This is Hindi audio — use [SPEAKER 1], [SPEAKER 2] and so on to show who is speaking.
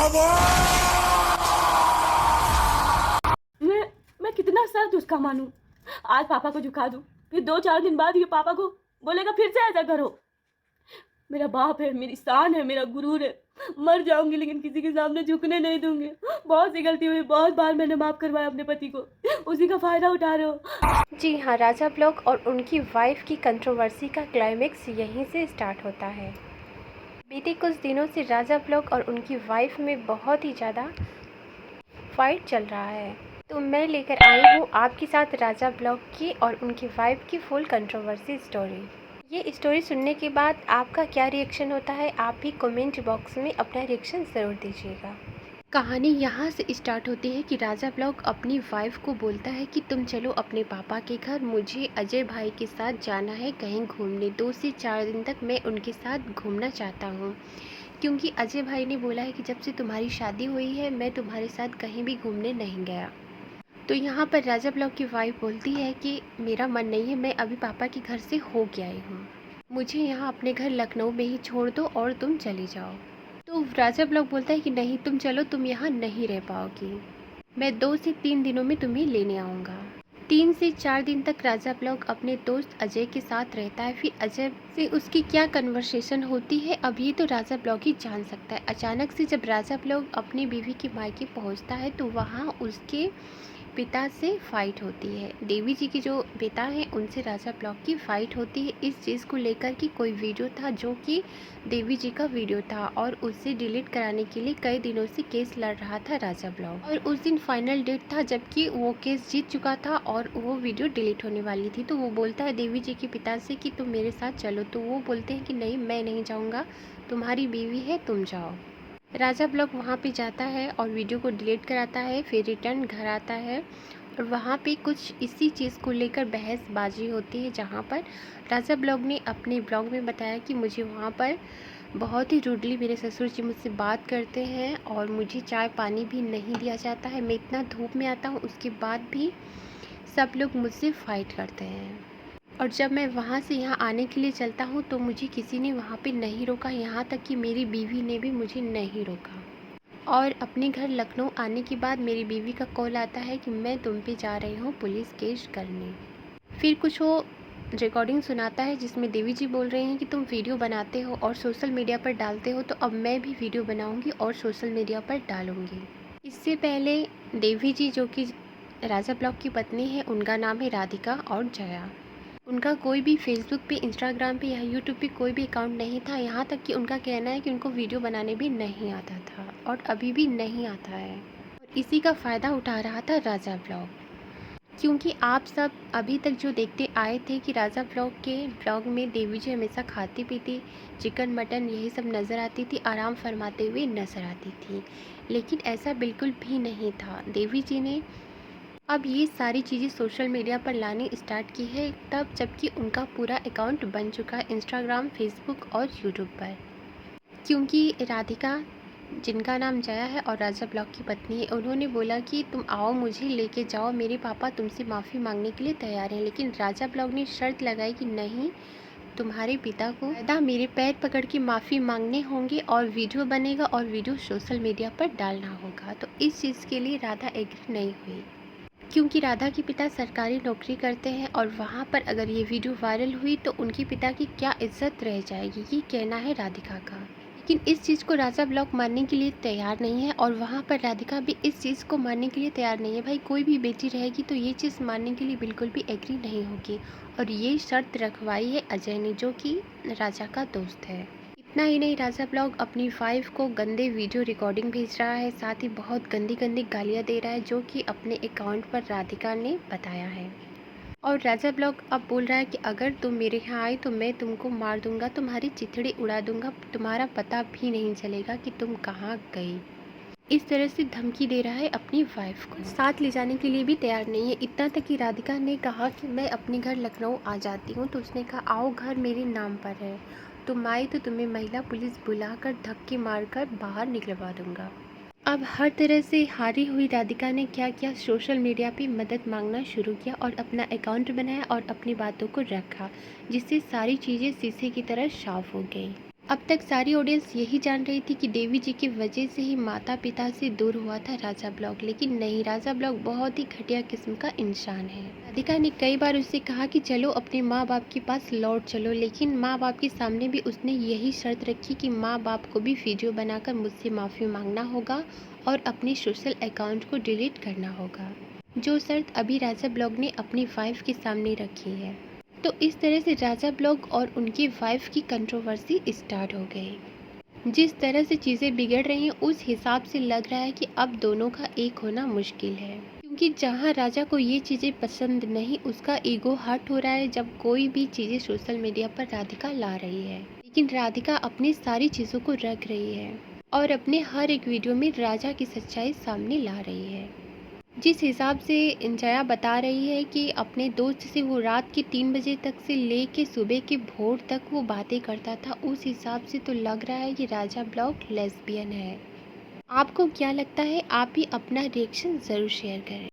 [SPEAKER 1] मैं मैं कितना सर्द उसका मानूं। आज पापा को झुका दूं, फिर 2-4 दिन बाद ये पापा को बोलेगा फिर से ऐसा करो। मेरा बाप है, मेरी शान है, मेरा गुरूर है। मर जाऊंगी लेकिन किसी के सामने झुकने नहीं दूंगी। बहुत सी गलती हुई, बहुत बार मैंने माफ करवाया अपने पति को, उसी का फायदा उठा रहे हो।
[SPEAKER 2] जी हाँ, राजा ब्लॉग और उनकी वाइफ की कंट्रोवर्सी का क्लाइमेक्स यहीं से स्टार्ट होता है। बीते कुछ दिनों से राजा ब्लॉग और उनकी वाइफ में बहुत ही ज़्यादा फाइट चल रहा है, तो मैं लेकर आई हूँ आपके साथ राजा ब्लॉग की और उनकी वाइफ की फुल कंट्रोवर्सी स्टोरी। ये स्टोरी सुनने के बाद आपका क्या रिएक्शन होता है, आप भी कमेंट बॉक्स में अपना रिएक्शन ज़रूर दीजिएगा। कहानी यहाँ से स्टार्ट होती है कि राजा ब्लॉग अपनी वाइफ को बोलता है कि तुम चलो अपने पापा के घर, मुझे अजय भाई के साथ जाना है कहीं घूमने। 2 से 4 दिन तक मैं उनके साथ घूमना चाहता हूँ, क्योंकि अजय भाई ने बोला है कि जब से तुम्हारी शादी हुई है मैं तुम्हारे साथ कहीं भी घूमने नहीं गया। तो यहाँ पर राजा ब्लॉग की वाइफ बोलती है कि मेरा मन नहीं है, मैं अभी पापा के घर से हो के आई हूँ, मुझे यहाँ अपने घर लखनऊ में ही छोड़ दो और तुम चली जाओ। तो राजा ब्लॉग बोलता है कि नहीं तुम चलो, तुम यहाँ नहीं रह पाओगी, मैं 2 से 3 दिनों में तुम्हें लेने आऊँगा। 3 से 4 दिन तक राजा ब्लॉग अपने दोस्त अजय के साथ रहता है। फिर अजय से उसकी क्या कन्वर्सेशन होती है अब ये तो राजा ब्लॉग ही जान सकता है। अचानक से जब राजा ब्लॉग अपनी बीवी के मायके पहुँचता है तो वहाँ उसके पिता से फाइट होती है। देवी जी के जो पिता हैं उनसे राजा ब्लॉग की फाइट होती है इस चीज़ को लेकर कि कोई वीडियो था जो कि देवी जी का वीडियो था और उसे डिलीट कराने के लिए कई दिनों से केस लड़ रहा था राजा ब्लॉग। और उस दिन फाइनल डेट था जबकि वो केस जीत चुका था और वो वीडियो डिलीट होने वाली थी। तो वो बोलता है देवी जी के पिता से कि तुम मेरे साथ चलो, तो वो बोलते हैं कि नहीं मैं नहीं जाऊँगा, तुम्हारी बीवी है तुम जाओ। राजा ब्लॉग वहाँ पे जाता है और वीडियो को डिलीट कराता है, फिर रिटर्न घर आता है और वहाँ पे कुछ इसी चीज़ को लेकर बहसबाजी होती है, जहाँ पर राजा ब्लॉग ने अपने ब्लॉग में बताया कि मुझे वहाँ पर बहुत ही रूडली मेरे ससुर जी मुझसे बात करते हैं और मुझे चाय पानी भी नहीं दिया जाता है। मैं इतना धूप में आता हूँ उसके बाद भी सब लोग मुझसे फ़ाइट करते हैं और जब मैं वहाँ से यहाँ आने के लिए चलता हूँ तो मुझे किसी ने वहाँ पे नहीं रोका, यहाँ तक कि मेरी बीवी ने भी मुझे नहीं रोका। और अपने घर लखनऊ आने के बाद मेरी बीवी का कॉल आता है कि मैं तुम पे जा रही हूँ पुलिस केस करने। फिर कुछ वो रिकॉर्डिंग सुनाता है जिसमें देवी जी बोल रही हैं कि तुम वीडियो बनाते हो और सोशल मीडिया पर डालते हो, तो अब मैं भी वीडियो बनाऊंगी और सोशल मीडिया पर डालूंगी। इससे पहले देवी जी जो कि राजा ब्लॉग की पत्नी है, उनका नाम है राधिका और जया। उनका कोई भी फेसबुक पे, इंस्टाग्राम पे या यूट्यूब पे कोई भी अकाउंट नहीं था, यहाँ तक कि उनका कहना है कि उनको वीडियो बनाने भी नहीं आता था और अभी भी नहीं आता है। और इसी का फ़ायदा उठा रहा था राजा ब्लॉग, क्योंकि आप सब अभी तक जो देखते आए थे कि राजा ब्लॉग के ब्लॉग में देवी जी हमेशा खाती पीती चिकन मटन यही सब नज़र आती थी, आराम फरमाते हुए नज़र आती थी, लेकिन ऐसा बिल्कुल भी नहीं था। देवी जी ने अब ये सारी चीज़ें सोशल मीडिया पर लानी स्टार्ट की है तब जबकि उनका पूरा अकाउंट बन चुका है इंस्टाग्राम, फेसबुक और यूट्यूब पर। क्योंकि राधिका, जिनका नाम जया है और राजा ब्लॉग की पत्नी है, उन्होंने बोला कि तुम आओ मुझे लेके जाओ, मेरे पापा तुमसे माफ़ी मांगने के लिए तैयार हैं। लेकिन राजा ब्लॉग ने शर्त लगाई कि नहीं, तुम्हारे पिता को सीधा मेरे पैर पकड़ के माफ़ी मांगने होंगे और वीडियो बनेगा और वीडियो सोशल मीडिया पर डालना होगा। तो इस चीज़ के लिए राधा एग्री नहीं हुई, क्योंकि राधा के पिता सरकारी नौकरी करते हैं और वहाँ पर अगर ये वीडियो वायरल हुई तो उनके पिता की क्या इज्जत रह जाएगी, ये कहना है राधिका का। लेकिन इस चीज़ को राजा ब्लॉग मानने के लिए तैयार नहीं है और वहाँ पर राधिका भी इस चीज़ को मानने के लिए तैयार नहीं है। भाई कोई भी बेटी रहेगी तो ये चीज़ मानने के लिए बिल्कुल भी एग्री नहीं होगी और ये शर्त रखवाई है अजय ने, जो कि राजा का दोस्त है। इतना ही नहीं, राजा ब्लॉग अपनी वाइफ को गंदे वीडियो रिकॉर्डिंग भेज रहा है, साथ ही बहुत गंदी गंदी गालियाँ दे रहा है, जो कि अपने अकाउंट पर राधिका ने बताया है। और राजा ब्लॉग अब बोल रहा है कि अगर तुम मेरे यहाँ आए तो मैं तुमको मार दूंगा, तुम्हारी चिथड़ी उड़ा दूंगा, तुम्हारा पता भी नहीं चलेगा कि तुम कहाँ गई। इस तरह से धमकी दे रहा है अपनी वाइफ को, साथ ले जाने के लिए भी तैयार नहीं है। इतना तक कि राधिका ने कहा कि मैं अपने घर लखनऊ आ जाती हूँ, तो उसने कहा आओ, घर मेरे नाम पर है, तुम आए तो तुम्हें महिला पुलिस बुलाकर धक्के मारकर बाहर निकलवा दूंगा। अब हर तरह से हारी हुई राधिका ने क्या किया, सोशल मीडिया पे मदद मांगना शुरू किया और अपना अकाउंट बनाया और अपनी बातों को रखा, जिससे सारी चीज़ें शीशे की तरह साफ हो गई। अब तक सारी ऑडियंस यही जान रही थी कि देवी जी की वजह से ही माता पिता से दूर हुआ था राजा ब्लॉग, लेकिन नहीं, राजा ब्लॉग बहुत ही घटिया किस्म का इंसान है। राधिका ने कई बार उससे कहा कि चलो अपने माँ बाप के पास लौट चलो, लेकिन माँ बाप के सामने भी उसने यही शर्त रखी कि माँ बाप को भी वीडियो बनाकर मुझसे माफ़ी मांगना होगा और अपने सोशल अकाउंट को डिलीट करना होगा, जो शर्त अभी राजा ब्लॉग ने अपनी वाइफ के सामने रखी है। तो इस तरह से राजा ब्लॉग और उनकी वाइफ की कंट्रोवर्सी स्टार्ट हो गई। जिस तरह से चीज़ें बिगड़ रही हैं उस हिसाब से लग रहा है कि अब दोनों का एक होना मुश्किल है, क्योंकि जहां राजा को ये चीज़ें पसंद नहीं, उसका ईगो हर्ट हो रहा है जब कोई भी चीज़ें सोशल मीडिया पर राधिका ला रही है, लेकिन राधिका अपनी सारी चीज़ों को रख रही है और अपने हर एक वीडियो में राजा की सच्चाई सामने ला रही है। जिस हिसाब से जया बता रही है कि अपने दोस्त से वो रात के 3 बजे तक से लेके सुबह के भोर तक वो बातें करता था, उस हिसाब से तो लग रहा है कि राजा ब्लॉग लेस्बियन है। आपको क्या लगता है? आप भी अपना रिएक्शन ज़रूर शेयर करें।